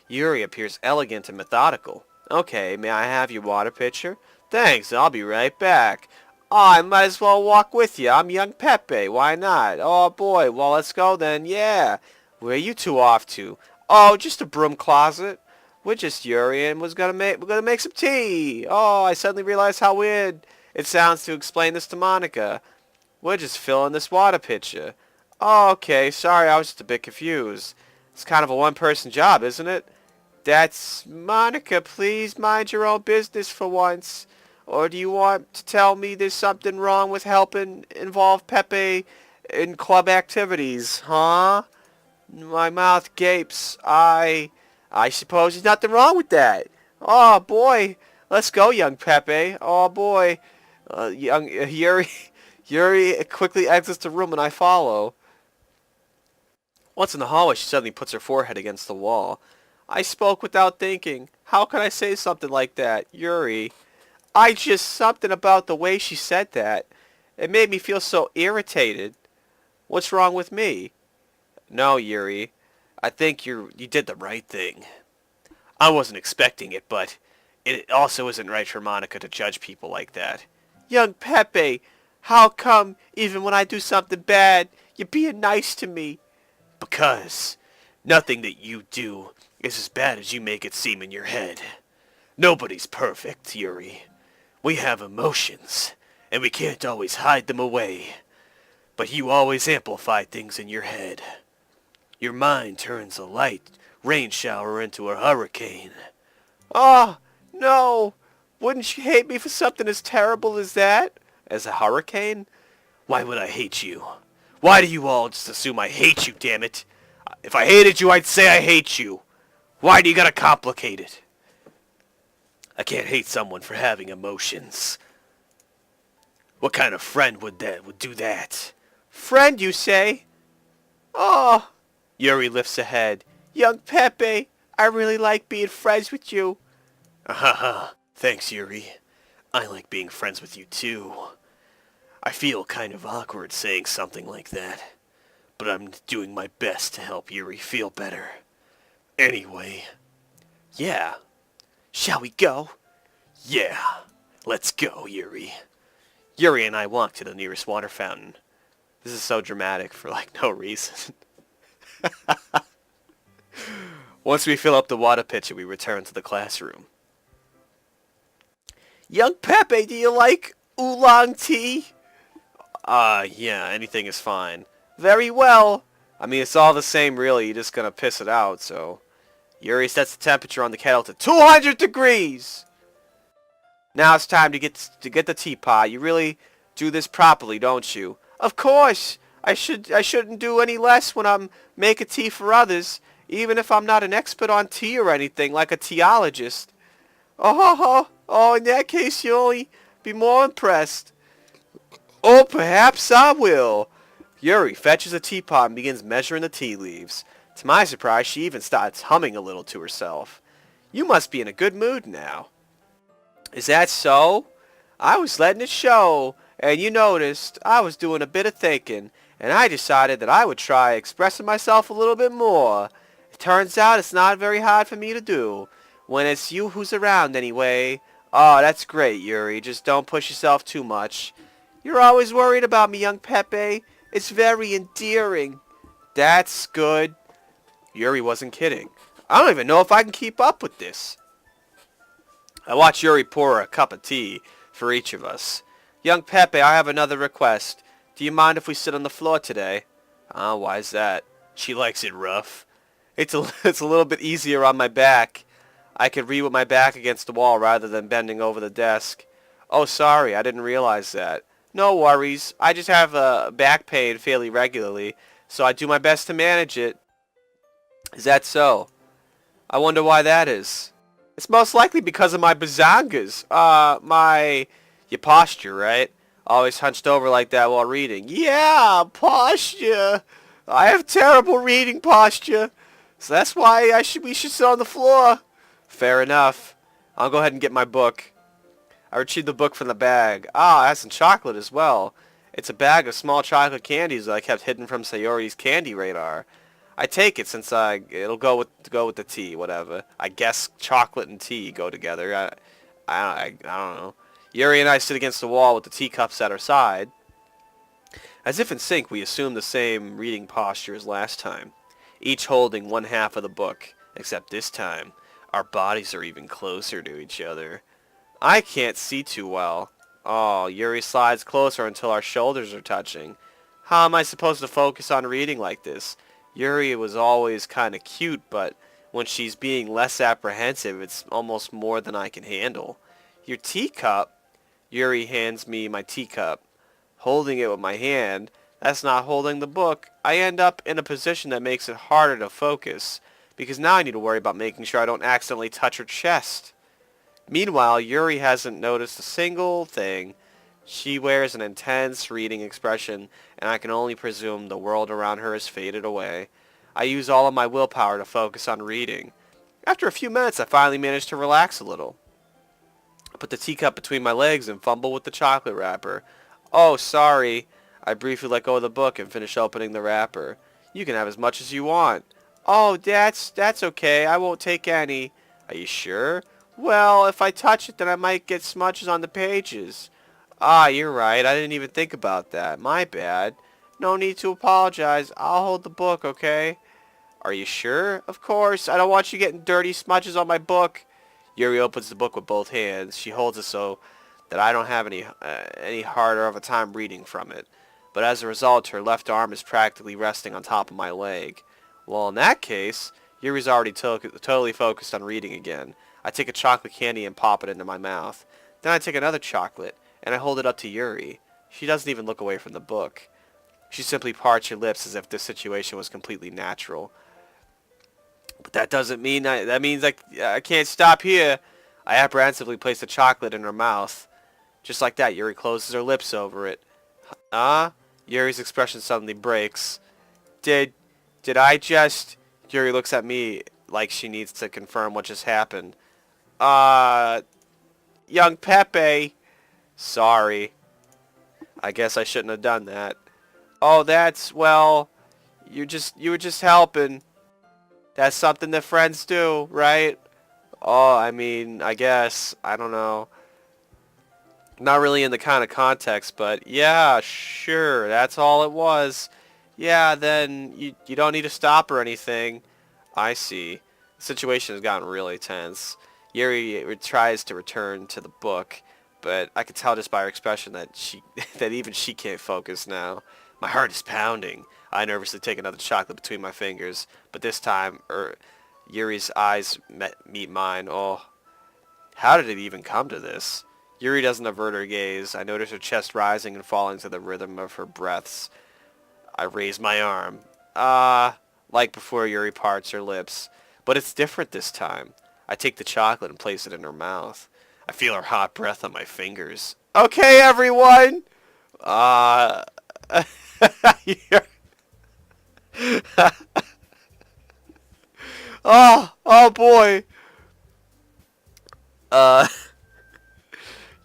Yuri appears elegant and methodical. Okay, may I have your water pitcher? Thanks, I'll be right back. Oh, I might as well walk with you. I'm young Pepe. Why not? Oh, boy. Well, let's go then. Yeah. Where are you two off to? Oh, just a broom closet. We're just Yuri and we're gonna make some tea. Oh, I suddenly realized how weird it sounds to explain this to Monica. We're just filling this water pitcher. Oh, okay. Sorry, I was just a bit confused. It's kind of a one-person job, isn't it? That's Monica. Please mind your own business for once. Or do you want to tell me there's something wrong with helping involve Pepe in club activities, huh? My mouth gapes. I suppose there's nothing wrong with that. Oh, boy. Let's go, young Pepe. Oh, boy. Young Yuri, Yuri quickly exits the room and I follow. Once in the hallway, she suddenly puts her forehead against the wall. I spoke without thinking. How could I say something like that? Yuri. Something about the way she said that. It made me feel so irritated. What's wrong with me? No, Yuri. I think you did the right thing. I wasn't expecting it, but it also isn't right for Monica to judge people like that. Young Pepe, how come even when I do something bad, you're being nice to me? Because nothing that you do is as bad as you make it seem in your head. Nobody's perfect, Yuri. We have emotions, and we can't always hide them away. But you always amplify things in your head. Your mind turns a light rain shower into a hurricane. Oh, no! Wouldn't you hate me for something as terrible as that? As a hurricane? Why would I hate you? Why do you all just assume I hate you, damn it? If I hated you, I'd say I hate you. Why do you gotta complicate it? I can't hate someone for having emotions. What kind of friend would do that? Friend, you say? Oh, Yuri lifts a head. Young Pepe, I really like being friends with you. Haha, thanks, Yuri. I like being friends with you, too. I feel kind of awkward saying something like that, but I'm doing my best to help Yuri feel better. Anyway, yeah. Shall we go? Yeah, let's go, Yuri. Yuri and I walk to the nearest water fountain. This is so dramatic for no reason. Once we fill up the water pitcher, we return to the classroom. Young Pepe, do you like oolong tea? Yeah, anything is fine. Very well. I mean, it's all the same, really. You're just gonna piss it out, so... Yuri sets the temperature on the kettle to 200 degrees! Now it's time to get the teapot. You really do this properly, don't you? Of course! I shouldn't do any less when I'm making tea for others, even if I'm not an expert on tea or anything, like a teologist. Oh, in that case you'll only be more impressed. Oh, perhaps I will. Yuri fetches a teapot and begins measuring the tea leaves. To my surprise, she even starts humming a little to herself. You must be in a good mood now. Is that so? I was letting it show, and you noticed I was doing a bit of thinking, and I decided that I would try expressing myself a little bit more. It turns out it's not very hard for me to do, when it's you who's around anyway. Oh, that's great, Yuri. Just don't push yourself too much. You're always worried about me, young Pepe. It's very endearing. That's good. Yuri wasn't kidding. I don't even know if I can keep up with this. I watch Yuri pour a cup of tea for each of us. Young Pepe, I have another request. Do you mind if we sit on the floor today? Why's that? She likes it rough. It's a little bit easier on my back. I could read with my back against the wall rather than bending over the desk. Oh, sorry, I didn't realize that. No worries. I just have back pain fairly regularly, so I do my best to manage it. Is that so? I wonder why that is. It's most likely because of my bazongas. Your posture, right? Always hunched over like that while reading. Yeah, posture. I have terrible reading posture. So that's why we should sit on the floor. Fair enough. I'll go ahead and get my book. I retrieved the book from the bag. Ah, it has some chocolate as well. It's a bag of small chocolate candies that I kept hidden from Sayori's candy radar. I take it since it'll go with the tea, whatever. I guess chocolate and tea go together. I don't know. Yuri and I sit against the wall with the teacups at our side. As if in sync, we assume the same reading posture as last time, each holding one half of the book, except this time, our bodies are even closer to each other. I can't see too well. Oh, Yuri slides closer until our shoulders are touching. How am I supposed to focus on reading like this? Yuri was always kind of cute, but when she's being less apprehensive, it's almost more than I can handle. Your teacup? Yuri hands me my teacup. Holding it with my hand, that's not holding the book. I end up in a position that makes it harder to focus, because now I need to worry about making sure I don't accidentally touch her chest. Meanwhile, Yuri hasn't noticed a single thing. She wears an intense reading expression, and I can only presume the world around her has faded away. I use all of my willpower to focus on reading. After a few minutes, I finally manage to relax a little. I put the teacup between my legs and fumble with the chocolate wrapper. Oh, sorry. I briefly let go of the book and finish opening the wrapper. You can have as much as you want. Oh, that's okay. I won't take any. Are you sure? Well, if I touch it, then I might get smudges on the pages. Ah, you're right. I didn't even think about that. My bad. No need to apologize. I'll hold the book, okay? Are you sure? Of course. I don't want you getting dirty smudges on my book. Yuri opens the book with both hands. She holds it so that I don't have any harder of a time reading from it. But as a result, her left arm is practically resting on top of my leg. Well, in that case, Yuri's already totally focused on reading again. I take a chocolate candy and pop it into my mouth. Then I take another chocolate, and I hold it up to Yuri. She doesn't even look away from the book. She simply parts her lips as if this situation was completely natural. But that doesn't mean that means I can't stop here. I apprehensively place the chocolate in her mouth. Just like that, Yuri closes her lips over it. Yuri's expression suddenly breaks. Did I just... Yuri looks at me like she needs to confirm what just happened. Young Pepe. Sorry. I guess I shouldn't have done that. Oh, well, you were just helping. That's something that friends do, right? Oh, I mean, I guess. I don't know. Not really in the kind of context, but yeah, sure, that's all it was. Yeah, then you don't need to stop or anything. I see. The situation has gotten really tense. Yuri tries to return to the book, but I could tell just by her expression that that even she can't focus now. My heart is pounding. I nervously take another chocolate between my fingers, but this time, Yuri's eyes meet mine. Oh, how did it even come to this? Yuri doesn't avert her gaze. I notice her chest rising and falling to the rhythm of her breaths. I raise my arm. Like before Yuri parts her lips. But it's different this time. I take the chocolate and place it in her mouth. I feel her hot breath on my fingers. Okay, everyone! Oh boy!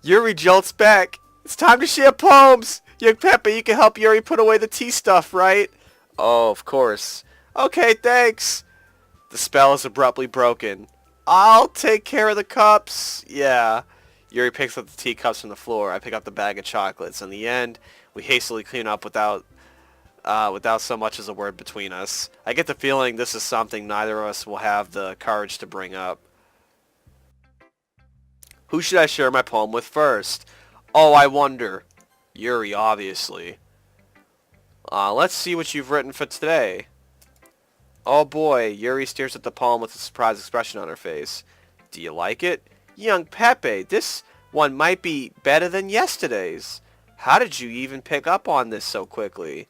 Yuri jolts back. It's time to share poems! Young Pepe, you can help Yuri put away the tea stuff, right? Oh, of course. Okay, thanks. The spell is abruptly broken. I'll take care of the cups. Yeah. Yuri picks up the teacups from the floor. I pick up the bag of chocolates. In the end, we hastily clean up without so much as a word between us. I get the feeling this is something neither of us will have the courage to bring up. Who should I share my poem with first? Oh, I wonder. Yuri, obviously. Let's see what you've written for today. Oh boy, Yuri stares at the poem with a surprised expression on her face. Do you like it? Young Pepe, this one might be better than yesterday's. How did you even pick up on this so quickly?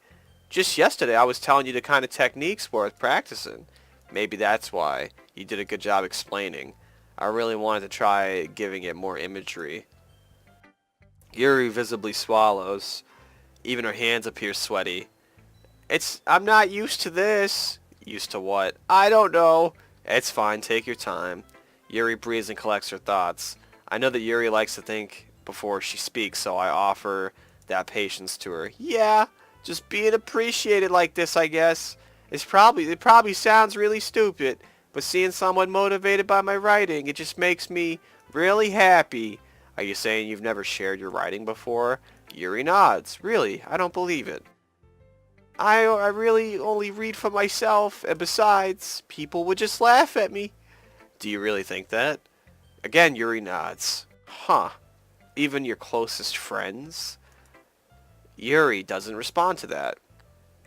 Just yesterday I was telling you the kind of techniques worth practicing. Maybe that's why. You did a good job explaining. I really wanted to try giving it more imagery. Yuri visibly swallows. Even her hands appear sweaty. I'm not used to this. Used to what? I don't know. It's fine, take your time. Yuri breathes and collects her thoughts. I know that Yuri likes to think before she speaks, so I offer that patience to her. Yeah, just being appreciated like this, I guess. It probably sounds really stupid, but seeing someone motivated by my writing, it just makes me really happy. Are you saying you've never shared your writing before? Yuri nods. Really? I don't believe it. I really only read for myself, and besides, people would just laugh at me. Do you really think that? Again, Yuri nods. Huh. Even your closest friends? Yuri doesn't respond to that.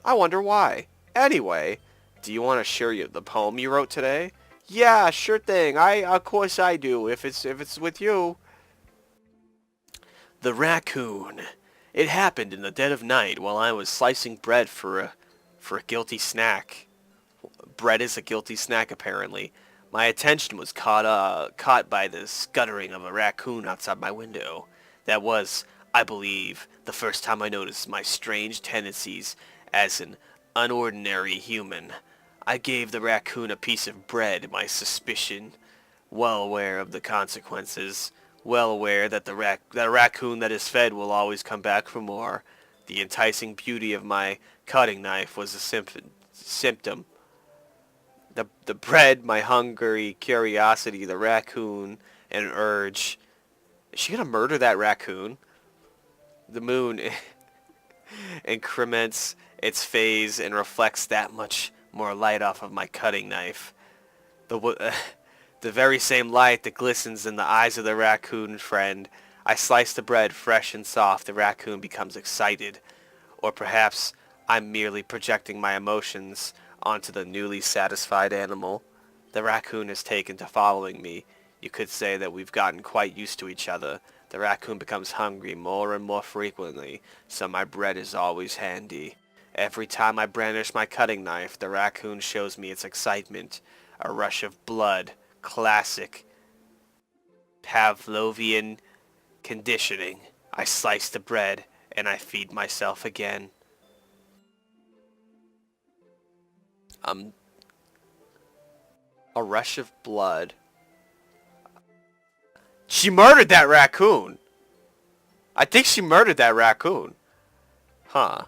I wonder why. Anyway, do you want to share the poem you wrote today? Yeah, sure thing. Of course I do. If it's with you. The raccoon. It happened in the dead of night while I was slicing bread for a guilty snack. Bread is a guilty snack, apparently. My attention was caught by the scuttering of a raccoon outside my window. That was, I believe, the first time I noticed my strange tendencies as an unordinary human. I gave the raccoon a piece of bread, my suspicion, well aware of the consequences, well aware that that a raccoon that is fed will always come back for more. The enticing beauty of my cutting knife was a symptom. The bread, my hungry curiosity, the raccoon, an urge. Is she gonna murder that raccoon? The moon increments its phase and reflects that much more light off of my cutting knife. The very same light that glistens in the eyes of the raccoon friend. I slice the bread fresh and soft. The raccoon becomes excited. Or perhaps I'm merely projecting my emotions onto the newly satisfied animal. The raccoon has taken to following me. You could say that we've gotten quite used to each other. The raccoon becomes hungry more and more frequently, so my bread is always handy. Every time I brandish my cutting knife, the raccoon shows me its excitement. A rush of blood. Classic Pavlovian conditioning. I slice the bread, and I feed myself again. A rush of blood. She murdered that raccoon! I think she murdered that raccoon. Huh.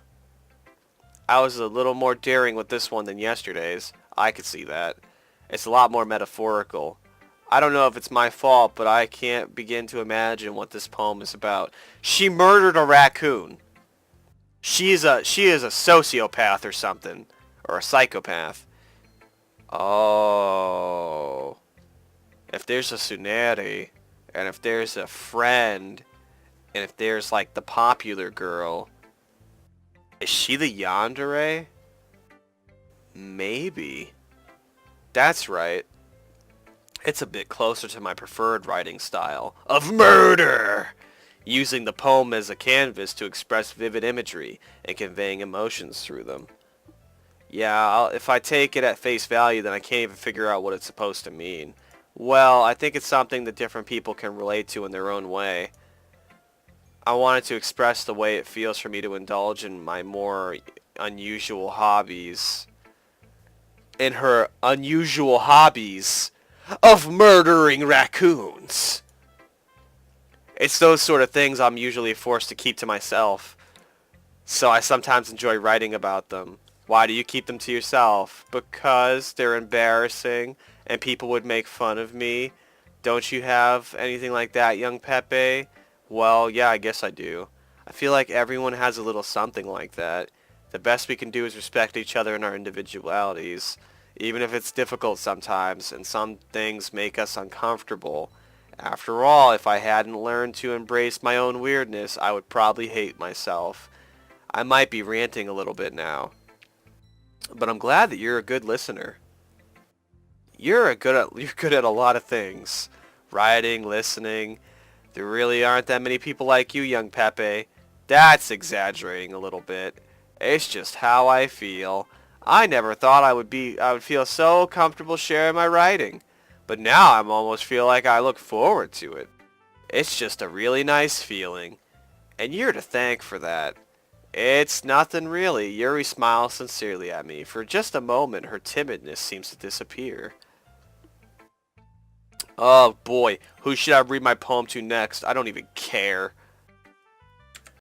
I was a little more daring with this one than yesterday's. I could see that. It's a lot more metaphorical. I don't know if it's my fault, but I can't begin to imagine what this poem is about. She murdered a raccoon. She is a sociopath or something. Or a psychopath. Oh. If there's a tsunami, and if there's a friend, and if there's like the popular girl, is she the yandere? Maybe. That's right. It's a bit closer to my preferred writing style of murder, using the poem as a canvas to express vivid imagery and conveying emotions through them. Yeah, if I take it at face value, then I can't even figure out what it's supposed to mean. Well, I think it's something that different people can relate to in their own way. I wanted to express the way it feels for me to indulge in my more unusual hobbies. In her unusual hobbies of murdering raccoons. It's those sort of things I'm usually forced to keep to myself. So I sometimes enjoy writing about them. Why do you keep them to yourself? Because they're embarrassing and people would make fun of me. Don't you have anything like that, young Pepe? Well, yeah, I guess I do. I feel like everyone has a little something like that. The best we can do is respect each other and our individualities, even if it's difficult sometimes, and some things make us uncomfortable. After all, if I hadn't learned to embrace my own weirdness, I would probably hate myself. I might be ranting a little bit now, but I'm glad that you're a good listener. You're good at a lot of things. Writing, listening. There really aren't that many people like you, young Pepe. That's exaggerating a little bit. It's just how I feel. I never thought I would feel so comfortable sharing my writing. But now I almost feel like I look forward to it. It's just a really nice feeling. And you're to thank for that. It's nothing really. Yuri smiles sincerely at me. For just a moment, her timidness seems to disappear. Oh boy, who should I read my poem to next? I don't even care.